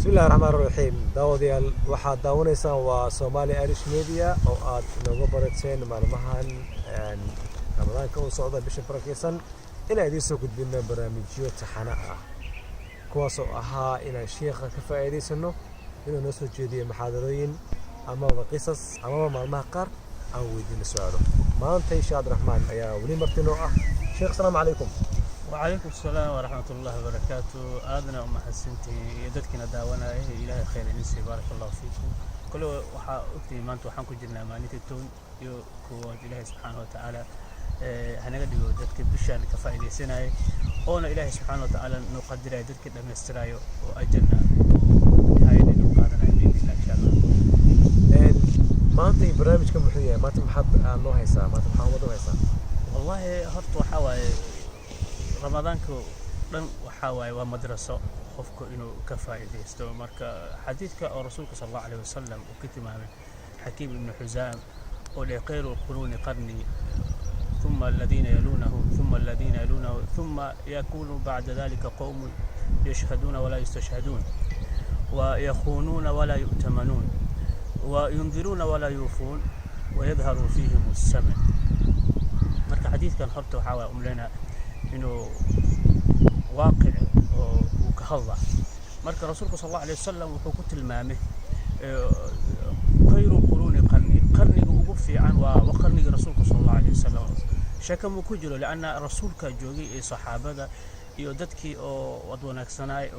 بسم الله الرحمن الرحيم داوديال waxaad daawaneysaan waa Somali Irish Media oo aad nooga barateen maalmahan Ramadaanka oo socda bisha barakeysan inay idin soo gudbino barnaamijyo taxana ah kuwaas oo ahaa inaan sheekha ka faa'iideysano inuu noo soo jeediyo maxaadarooyin ama qisas ama maalmaha qaar aan weydiino su'aalo maanta Sheekh Abdiraxmaan ayaa wali martino ah Sheekh السلام عليكم وعليكم السلام ورحمة الله وبركاته. آدنا ومحسنتي يدكنا داونا إلهي خير نسي بارك الله فيكم. كل وحا أكتي ما أنتو حنكو جلنا مانيتي تون يو كواد إلهي سبحانه وتعالى هنقدر يدك بشان كفايدة سنة أونا إلهي سبحانه وتعالى نقدر يدك لما يسترايو وأجلنا هاي اللي نقادنا بإذن الله إن شاء الله. ما أنتي برنامج كم حية ما تمحط نو هيسا ما تمحط نو هيسا. والله هرت وحاول رمضانكو دن waxa way waa madraso qofku inuu ka faa'iideysto marka xadiidka oo rasuulka sallallahu alayhi wasallam uu ka tilmaamay Hakim ibn Hizam oo leeqeeru quruni qarni thumma alladhina yalunahu thumma alladhina yalunahu thumma yakunu ba'da dhalika qawmun yashhaduna wa la yastashhadun wa yakhununa wa la yu'tamanun wa yunziruna wa la yufun wa yadhharu fihim as-saman marka xadiidkan horta waxa way umleena إنه واقع وكهضة. مركز رسولك صلى الله عليه وسلم وحكوت المامه خير قرون قرني وقفي عن وقرني رسولك صلى الله عليه وسلم شكم كجلو لأن رسولك جوجي صحابة يودتك وضونك سناي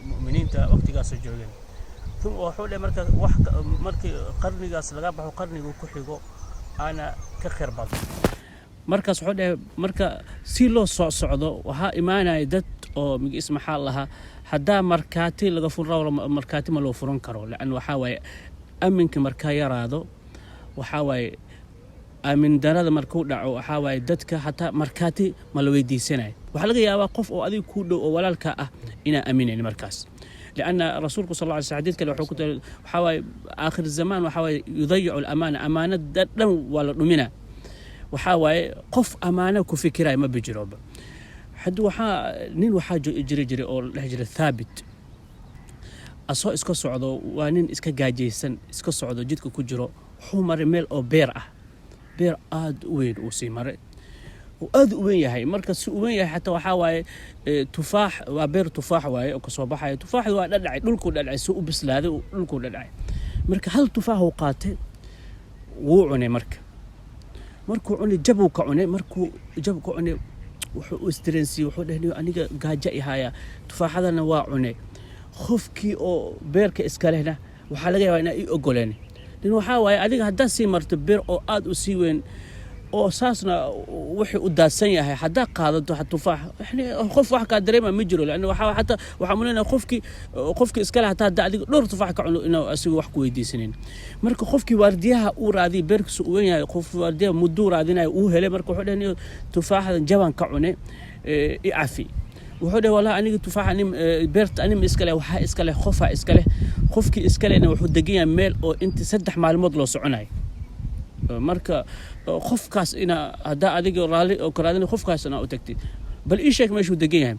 مؤمنين تا وقت قاس الجوجين ثم وحول مركز قرني قاس لقابه قرني وكحيقو أنا كخير بعض markaas wuxuu dhahay marka si loo soo socdo waxa imaanay dad oo magis maxaa laha hadaa markaati laga furo markaati ma loo furan karo la'an waxa way aminka marka yaraado waxa way amin darada markuu dhaco waxa way dadka hataa markaati ma la weydiisanay waxa laga yaabaa qof oo adiga ku dhow oo walaalka ah ina aaminay markaas لأن رسولك صلى الله عليه وسلم حديث كله حكوت حواي آخر الزمان وحواي يضيع الأمانة أمانة دم ولا نمنا وحاوي قف أمانة كفكرة ما بجرب حد نين وحاجة جري أو الهجر الثابت أصو إسكو صعدو ونين إسكا جاجيسن إسكو صعدو جدك كجرو حمر ميل أو بير آد وين وسيمر وآد وين يهي مركز وين يهي حتى وحاوي تفاح وبير تفاح واي أو كصباح تفاح ودلعي للكو دلعي سوق بس هذا للكو دلعي مركز هل تفاح وقاتل وعني مركز markuu cunay jabuu ka cunay markuu jab ku cunay wuxuu istrensi wuxuu dhahnay aniga gaaja ihaya tufaaxadana waa cunay khofkii oo beerka iska lehna waxa laga yaabaa inay ogoleen din waxa waay adiga hadaa si marto beer oo aad u sii weyn oo saasna wixii u daadsan yahay hadaa qaadato tufaax qof wax ka dareema ma jiro lana waxa hatta waxa mulena qofki iska leh hataa adiga dhowr tufaax ka cuno inuu asigu wax ku weydiisaneen marka qofkii waardiyaha uu raadi beerkiisu u weyn yahay qof waardiyaha muddo raadinay uu helay marka wuxuu dhahnay tufaaxadan jaban ka cunay icafi wuxuu dhahay wallahi aniga tufaaxa beerta anima iska leh waxa iska leh qofa iska leh qofkii iska lehna wuxuu degan yahay meel oo inta 3 maalmood loo soconay marka qofkaas ina hada adiga raali oo karaadina qofkaas ina u tagtid bal ii sheeg meeshuu degan yahay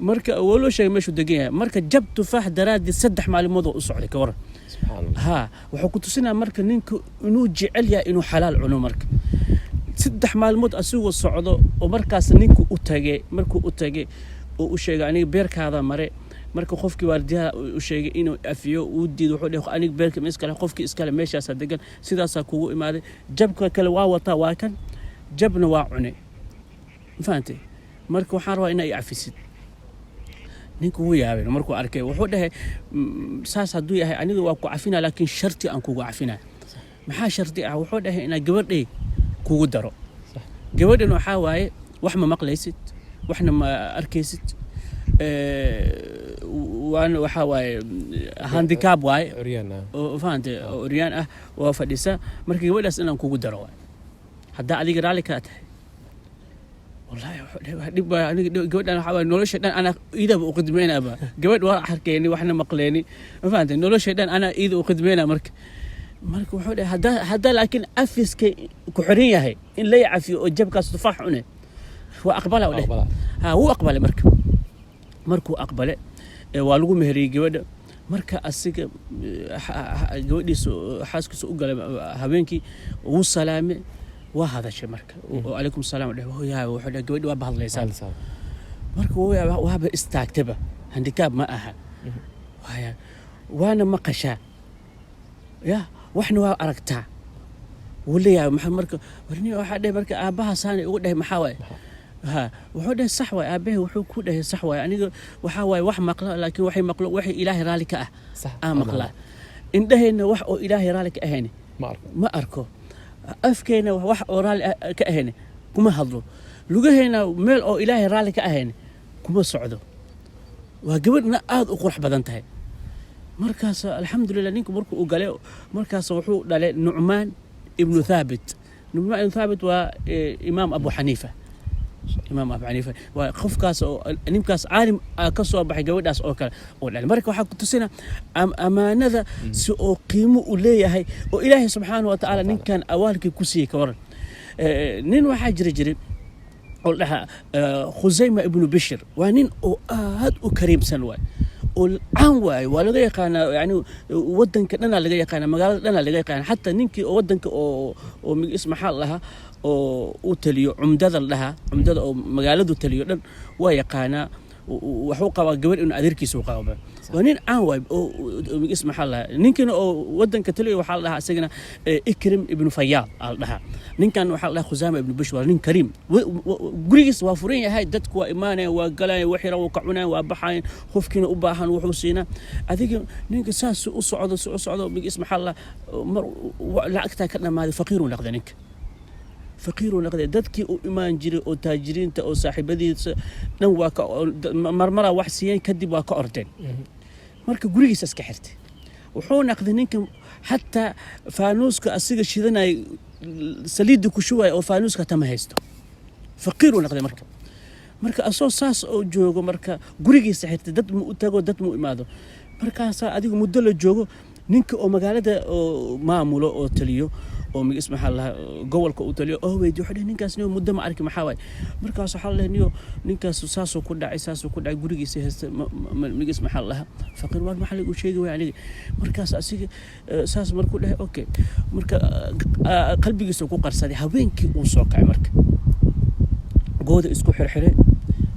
marka walo sheeg meeshuu degan yahay marka jab tufaax daraadi 3 maalmood oo u socday ka waran subhanallah ha wuxuu ku tusinaa marka ninka inuu jecel yahay inuu xalaal cuno marka 3 maalmood asuu socdo oo markaas ninku u tagay markuu u tagay oo u sheegay aniga beerkaada mare marka qofkii waardiyaha u sheegay inuu afiyo uu diido wuxuu dhahay aniga beerka ma iska leh qofkii iska leh meeshaas degan sidaas kugu imaaday jabka kale waa wata waa kan jabna waa cunay faantay marka waxaan rabaa inay afisid ninku wuu yaabay markuu arkay wuxuu dhahay saas haduu yahay aniga waa ku cafina laakiin sharti aan kugu cafina maxaa sharti ah wuxuu dhahay ina gabadhay kugu daro gabadhan waxa waaye wax ma maqlaysid waxna ma arkaysid وانا وحاواي هانديكاب واي عريان فهمت عريان وفديسا markii gabadhaas inaan kugu daro waay hadaa adiga raali ka tahay wallahi dib aniga gabadhan waxa nolosha dhan ana iidaba u qidmeynaba gabadh waa xarkeeni waxna maqleeni fahmta nolosha dhan ana iida u qidmeena marka wuxuu dhahay hadaa laakiin afiska ku xiran yahay in la yacafiyo oo jabkaas tufaax cunay waa aqbala wuu aqbalay markuu aqbale waa lagu meheriyay gabadha marka asiga gabadhiisa xaaskiisa u galay habeenkii uu salaamay waa hadashay marka alaykum salaam wuxuu dhahay gabadhi waa bahadlaysaa marka waaba istaagtaba handikaab ma aha waana maqashaa ya waxna waa aragtaa wuu leeyahay maxaa marka warni waxaa dhahay marka aabbahaasaan ugu dhahay maxaa waaye wuxuu dhahay sax waay aabbahay wuxuu ku dhahay sax waay aniga waxaa waaye wax maqla laakiin waxay maqlo waxay ilaahay raalli ka ah aan maqlaa indhahayna wax oo ilaahay raalli ka ahayni ma arko afkayna wax oo raalli ka ahayni kuma hadlo lugahayna meel oo ilaahay raalli ka ahayni kuma socdo waa gabadhna aad u qurux badan tahay markaas alxamdulilah ninka markuu u galay markaas wuxuu dhalay nucmaan ibnu thaabit nucmaan ibnu thaabit waa imaam abu xaniifa waa qofkaas oo ninkaas caalim ka soo baxay gabadhaas oo kale oo dhalay marka waxaa ku tusina amaanada si oo qiimo u leeyahay oo ilaahay subxaanahu wa tacaala ninkan awaalkii ku siiyey ka waran nin waxaa jiray oo dhaha khusayma ibnu bishir waa nin oo aad u kariimsan waay oo caan waay waa laga yaqaanaa yani wadanka dhanaa laga yaqaanaa magaalada dhanaa laga yaqaanaa xataa ninkii oo wadanka oo magis maxaa lahaa oo u taliyo cumdada la dhahaa cumdada oo magaaladu taliyo dhan waa yaqaanaa waxuu qabaa gabadh inuu adeerkiisa u qabo waa nin caan waay oo magis maxaa lahaa ninkina oo wadanka taliyo waxaa la dhahaa isagana ikrim ibnu fayaad aa la dhahaa ninkan waxaa la dhahaa khusaama ibnu bishir waa nin kariim gurigiisa waa furan yahay dadku waa imaanayaan waa galayaan wax yaran waa ka cunayaan waa baxayaan qofkiina u baahan wuxuu siinaa adiga ninka saas u socdo magis maxaa la lacagtaa ka dhammaaday faqiiruu noqday ninka faqiiruu noqday dadkii u imaan jiray oo taajiriinta oo saaxiibadiisa dhan waa ka marmara wax siiyeen kadib waa ka ordeen marka gurigiisa iska xirtay wuxuu noqday ninka xataa faanuuska asiga shidanay saliidda ku shubay oo faanuuska tama haysto faqiiruu noqday marka asoo saas oo joogo marka gurigiisa xirtay dad mu u tago dad mu imaado markaasaa adigu muddo la joogo ninka oo magaalada oo maamulo oo taliyo oo magis maxaa lahaa gobolka uu taliyo oo weydiyo wuxuu dhahay ninkaas niyo muddo ma arki maxaa waaye markaas waxaa la niyo ninkaas saasoo ku dhacay gurigiisa haysta magis maxaa lahaa faqiir waan maxaa lagu sheegi waay aniga markaas asiga saas markuu dhahay okay marka qalbigiisa ku qarsaday habeenkii uu soo kacay marka gooda isku xirxiray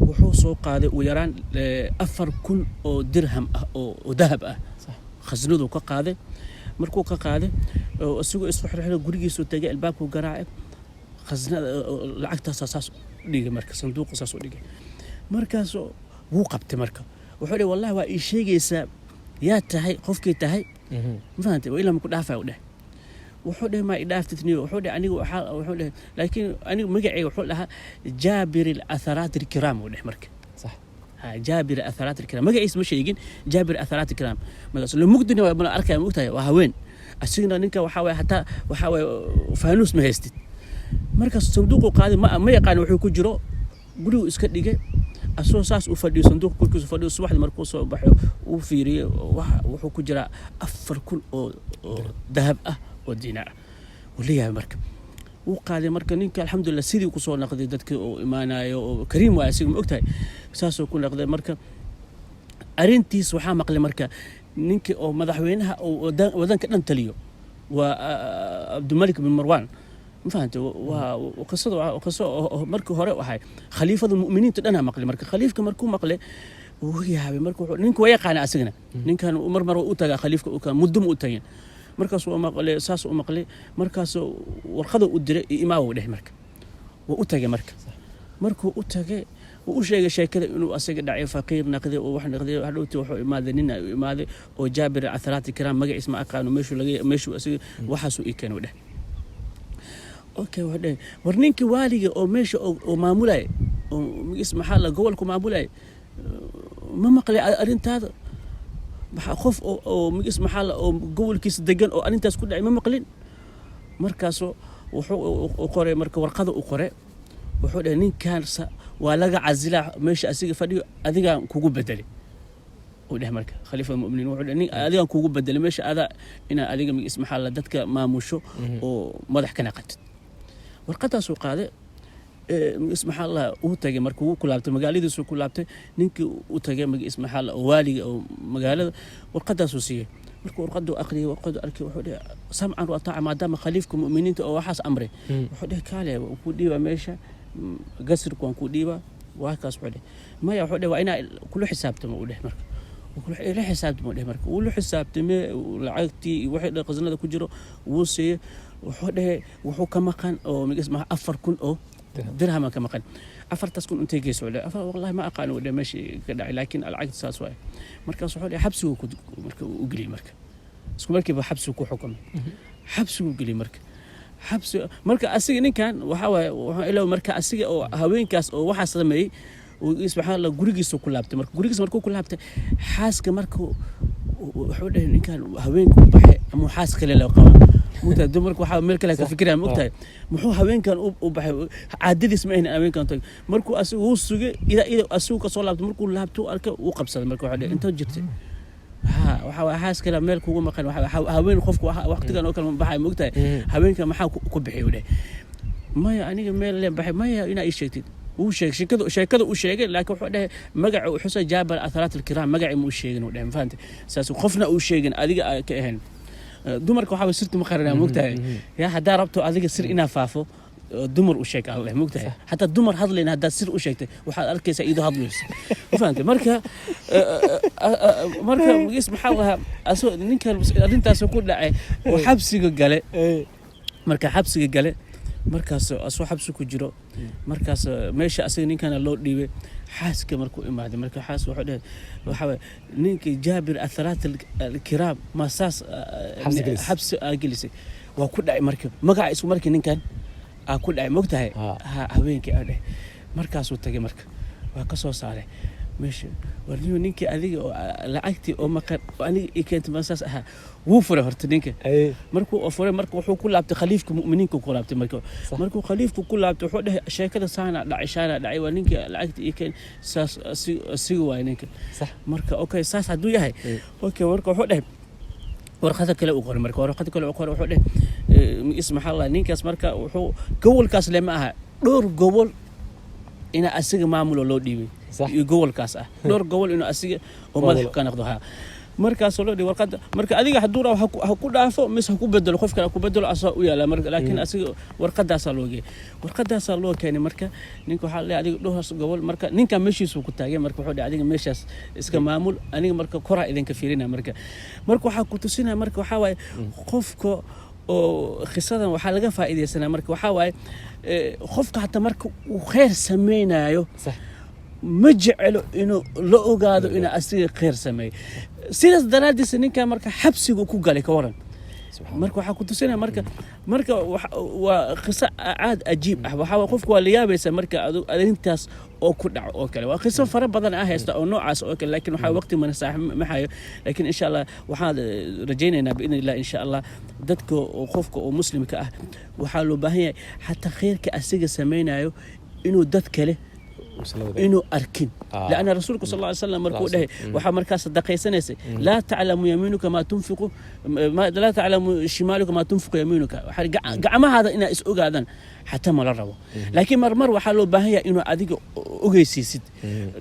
wuxuu soo qaaday ugu yaraan 4,000 oo dirham ah oo dahab ah khasnadu ka qaaday markuu ka qaaday isagoo isku xirxiray gurigiisa tagay albaabku garaacay khasnada lacagtaas saas dhigay marka sanduuqa saas u dhigay markaas wuu qabtay marka wuxuu dhahay wallahi waa ii sheegaysaa yaa tahay qofkii tahay ma fahantay ilaa ma ku dhaafay u dhahay wuxuu dhahay ma idaaftidniyo wuxuu dhahay anigu wuxuu dhahay laakiin anigu magacayga wuxuu dhahaa jaabir al-atharaat al-kiram u dhahay marka sax jaabir al-atharaat al-kiram magaciisa ma sheegin jaabir al-atharaat al-kiram magaciisa la mugdina waa bal arkay mugtahay waa haween asigna ninka waxa way hataa waxa way faanuus ma haystid marka sanduuqu qaaday ma yaqaan wuxuu ku jiro gurigu iska dhigay asoo saas u fadhiyo sanduuq korkiisa fadhiyo subaxdii markuu soo baxo uu fiiriyay wuxuu ku jira 4,000 oo dahab ah oo diinaar waliyaa marka uu qaaday marka ninka alxamdulillah sidii ku soo noqday dadkii oo imaanayo oo kariim waa asiga ma ogtahay saasoo ku noqday marka arintiis waxaa maqlay marka ninkii oo madaxweynaha oo wadanka dhan taliyo waa Abdulmalik bin Marwan ma fahantay waa qasoo markii hore waxay khaliifada muuminiinta dhan maqlay marka khaliifka markuu maqlay uu yaabay markuu ninku way yaqaan asagana ninkan marmar uu tagaa khaliifka uu ka muddo u taagay markaas uu maqlay saas uu maqlay markaas warqada u diray imaam uu dhahay marka wuu u tagay markuu u tagay uu sheegay sheekada inuu asaga dhacay faqiir naqdi oo wax naqdi hadhowti wuxuu imaaday nin ay imaaday oo jaabir al-atharaat al-kiram magaciisa ma aqaano meeshu asaga waxaas uu keenay dhahay okay wada warninki waaliga oo meesha oo maamulay oo magis maxaa la gobolku maamulay ma maqlay arintaada qof oo magis maxaa la oo gobolkiisa degan oo arintaas ku dhacay ma maqlin markaas wuxuu qoray marka warqada uu qoray wuxuu dhahay ninkan waa laga casila meesha asiga fadhiyo adiga kugu bedelay oo dhahay marka khaliifada muuminiin wuxuu dhahay adiga kugu bedelay meesha ina adiga magis maxaa la dadka maamusho oo madax kana qatid warqadaas uu qaaday اسمح الله uu tagay markuu uu ku laabtay magaaladiisu ku laabtay ninkii uu tagay ismax Allah waaliga oo magaalada warqadaas uu siiyay markuu warqadu aqriyay warqadu arkay wuxuu dhahay sam'an wa ta'a maadaama khaliifku mu'miniinta oo waxaas amray wuxuu dhahay kaale ku dhiiba meesha gasirku aan ku dhiiba waa kaas wuxuu dhahay maya wuxuu dhahay waa ina kullu xisaabtamo uu dhahay marka وكل حساب مودي مرك ولو حساب تمي لعقتي واحد قزنده كجرو وسي وحده وحو كما كان او اسمها افر كن او درهم كما كان افر تسكن انت جيس ولا افر والله ما اقال ولا ماشي كدع لكن العقد ساس واي مركز وحده حبسه مرك وقلي مرك اسكو مركي بحبسه كو حكم حبسه وقلي مرك حبس مرك اسيغ نين كان waxa ilaa marka asiga oo haweenkaas oo waxa sameeyay isbaxa la gurigiisa ku laabtay marka gurigiisa markuu ku laabtay xaaska markuu wuxuu dhahay ninkan haweenku baxay ama xaas kale la qabo muta dumarku waxa meel kale ka fikiraya mugtahay muxuu haweenkan u baxay caadadiis ma ayna haweenkan tag markuu asigu uu sugay ila asigu ka soo laabtay markuu laabto arka uu qabsaday marka waxa dhahay inta jirtay waxa xaas kale meel kugu maqan waxa haween qofku waqtigan oo kale ma baxay mugtahay haweenka maxaa ku bixiyo dhahay maya aniga meel leen baxay maya ina ii sheegtid uu sheekada uu sheegay laakiin wuxuu dhahay magaca Xuseen Jaabir atharaat al-kiram magaci mu sheegin uu dhahay faanta saas qofna uu sheegin adiga ka ahayn dumarka waxa sirtu ma qaranaa mugtahay ya hadaa rabto adiga sir ina faafo dumar u sheeg Allah mugtahay hatta dumar hadlayna hadaa sir u sheegtay waxa arkaysa iido hadlayso faanta marka ismax Allah asoo ninkan arintaas ku dhacay oo xabsiga gale marka xabsiga gale markaas asoo xabsi ku jiro markaas meesha asaga ninkana loo dhiibay xaaska markuu imaaday marka xaas wuxuu dhahay waxa ninkii Jaabir atharaat al-kiram masaas xabsi agilisay waa ku dhacay marka magaca isku markii ninkan ku dhacay mogtahay haweenkii dhahay markaas uu tagay marka waa ka soo saaray meesha warniyo ninkii adiga oo lacagtii oo maqan aniga keentay masaas aha wuu furay horta ninka markuu furay markuu wuxuu ku laabtay khaliifka mu'miniinka ku laabtay markuu khaliifku ku laabtay wuxuu dhahay sheekada saana dhacay waa ninkii lacagtii keen saas asiga waa ninka marka okay saas haduu yahay okay marka wuxuu dhahay warqada kale uu qoray marka warqada kale uu qoray wuxuu dhahay ismax Allah ninkaas marka wuxuu gobolkaas lama aha dhowr gobol ina asiga maamulo loo dhiibay gobolkaas ah dhowr gobol ina asiga oo madax ka noqdo markaas loo dhigay warqada marka adiga haduu raaw ha ku dhaafo mis ha ku bedelo qof kale ku bedelo asoo u yaala marka laakiin asiga warqadaas loo keenay marka ninka waxa la adiga dhowr gobol marka ninka meeshiisu ku taagay marka wuxuu dhahay adiga meeshaas iska maamul aniga marka kora idinka fiirina marka waxa ku tusinaa marka waxa way qofka oo khisadan waxa laga faa'iideysanaa marka waxa way qofka hatta marka uu khayr sameeynaayo ma jecelo inuu la ogaado in asiga khayr sameeyo sidaas daraadiis ninka marka xabsigu ku galay ka waran marka waxa ku tusinaa marka waa qisa aad ajiib ah waxa qofku waa la yaabaysa marka arintaas oo ku dhaco oo kale waa qiso fara badan ah haysta oo noocaas oo kale laakiin waxa waqti mana saax ma hayo laakiin insha Allah waxaan rajaynaynaa bi idin insha Allah dadka oo qofka oo muslimka ah waxa loo baahan yahay hatta khayrka asiga sameeynaayo inuu dad kale إنه أركن لأن رسولك صلى الله عليه وسلم مركو ده وحا مركز صدقيسنيس لا تعلم يمينك ما تنفق لا تعلم شمالك ما تنفق يمينك قعما هذا إنا إس أقعدان حتى ما لروا لكن مرمر وحالو باهية إنه أديك أقيسيسد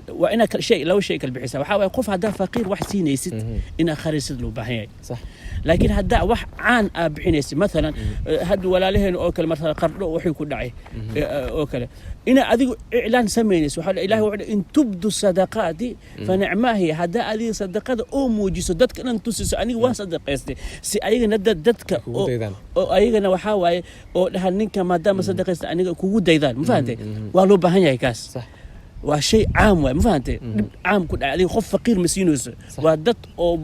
وإنا شيء لو شيء كالبحيسة وحاول يقف هذا فقير وحسين يسد إنا خارسد له باهية صح لكن هدا وح عان أبحينيس مثلا هاد ولا لهن أوكل مثلا قرر وحي كل دعي أوكل إنا أديك إعلان سمينيس وحال إلهي وحده إن تبدو الصدقات فنعما هي هدا أدي صدقات أو موجس دتك أن تسس أني وصدق يستي سي أيجا ندد دتك أو أيجا نوحاوي أو لهنك ما دام صدق يستي أني كود ديدان مفهمتي والله بهنيا كاس صح وشيء عام مفهمتي عام كل عليه خف فقير مسينوس ودت أو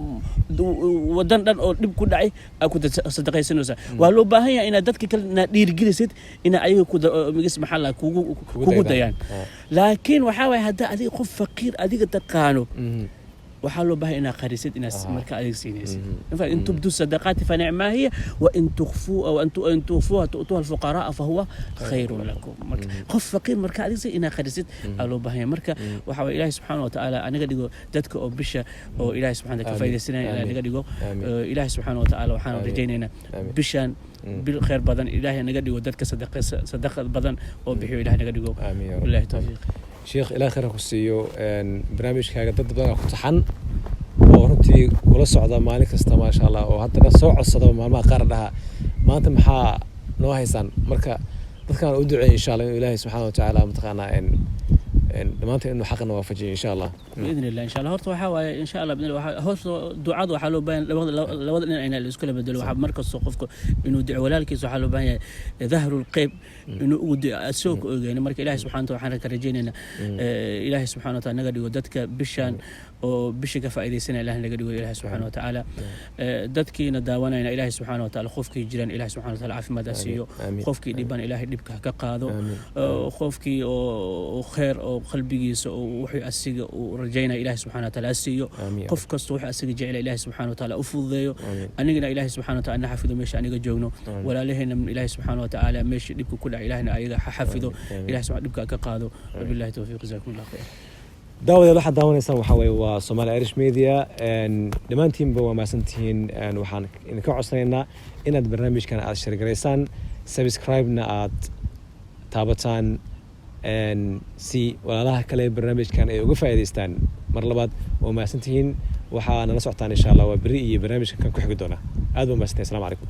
ودن أو دب كل عي أكو صدق يسنوس والله بهنيا إن دتك كل دير جلست إن أيجا كود مجلس محل كود ديان لكن وحاول هذا أدي خف فقير أدي تقانو waxaa loo baahay inaad qarisid inaad marka adeegsiinaysid in tubdu sadaqaati fa ni'ma hiya wa in tukhfu aw in tukhfuha tu'tuha al-fuqaraa fa huwa khayrun lakum marka qof faqiir marka adeegsi inaad qarisid loo baahay marka waxa way ilaahay subhanahu wa ta'ala anaga dhigo dadka oo bisha oo ilaahay subhanahu wa ta'ala ka faa'iideysanaya anaga dhigo ilaahay subhanahu wa ta'ala waxaan rajaynaynaa bishan bil khayr badan ilaahay anaga dhigo dadka sadaqa badan oo bixiyo ilaahay anaga dhigo billahi tawfiiq sheekh ilaahay khayr ku siiyo barnaamijkaaga dad badan ku taxan oo runtii kula socda maalin kasta ma sha Allah oo haddana soo codsado maalmaha qaar dhaha maanta maxaa noo haysan marka dadkan u duceeyay insha Allah ilaahay subhanahu wa ta'ala mutaqana dhammaanteen inuu xaqna waafajiyo insha Allah باذن الله ان شاء الله horta waxa waaye in sha Allah horta ducada waxa loo baahan labada dhinac inay isku bedelo waxa markaas qofka inuu duco walaalkiisa waxa loo baahan yahay dhahrul qayb inuu ugu duco ogeeyna marka ilaahay subhanahu wa ta'ala waxaan ka rajaynaynaa ilaahay subhanahu wa ta'ala naga dhigo dadka bishan oo bishi ka faa'iideysanaya ilaahay naga dhigo ilaahay subhanahu wa ta'ala dadkiina daawanayna ilaahay subhanahu wa ta'ala qofkii jiran ilaahay subhanahu wa ta'ala caafimaad asiiyo qofkii dhiban ilaahay dhibka ka qaado qofkii oo khayr oo qalbigiisa oo wixii asiga uu rajayna ilaahay subhanahu wa ta'ala asiiyo qof kasto wixii asiga jecel ilaahay subhanahu wa ta'ala u fududeeyo anigana ilaahay subhanahu wa ta'ala naxafido meesha aniga joogno walaalaheena ilaahay subhanahu wa ta'ala meesha dhibka ku dhaca ilaahna ayaga xafido ilaahay subhanahu dhibka ka qaado billahi tawfiiq jazakumullahu khayr daawada waxa daawanaysan waxa way waa Somali Irish Media dhamaantiinba waa maasantihiin waxaan idinka codsanaynaa inaad barnaamijkan aad share gareysaan subscribe-na aad taabataan si walaalaha kale barnaamijkan ay uga faa'iideystaan mar labaad waa maasantihiin waxaa nala socotaan insha Allah waa bari iyo barnaamijkan ku xigi doona aad waa maasantihiin assalamu calaykum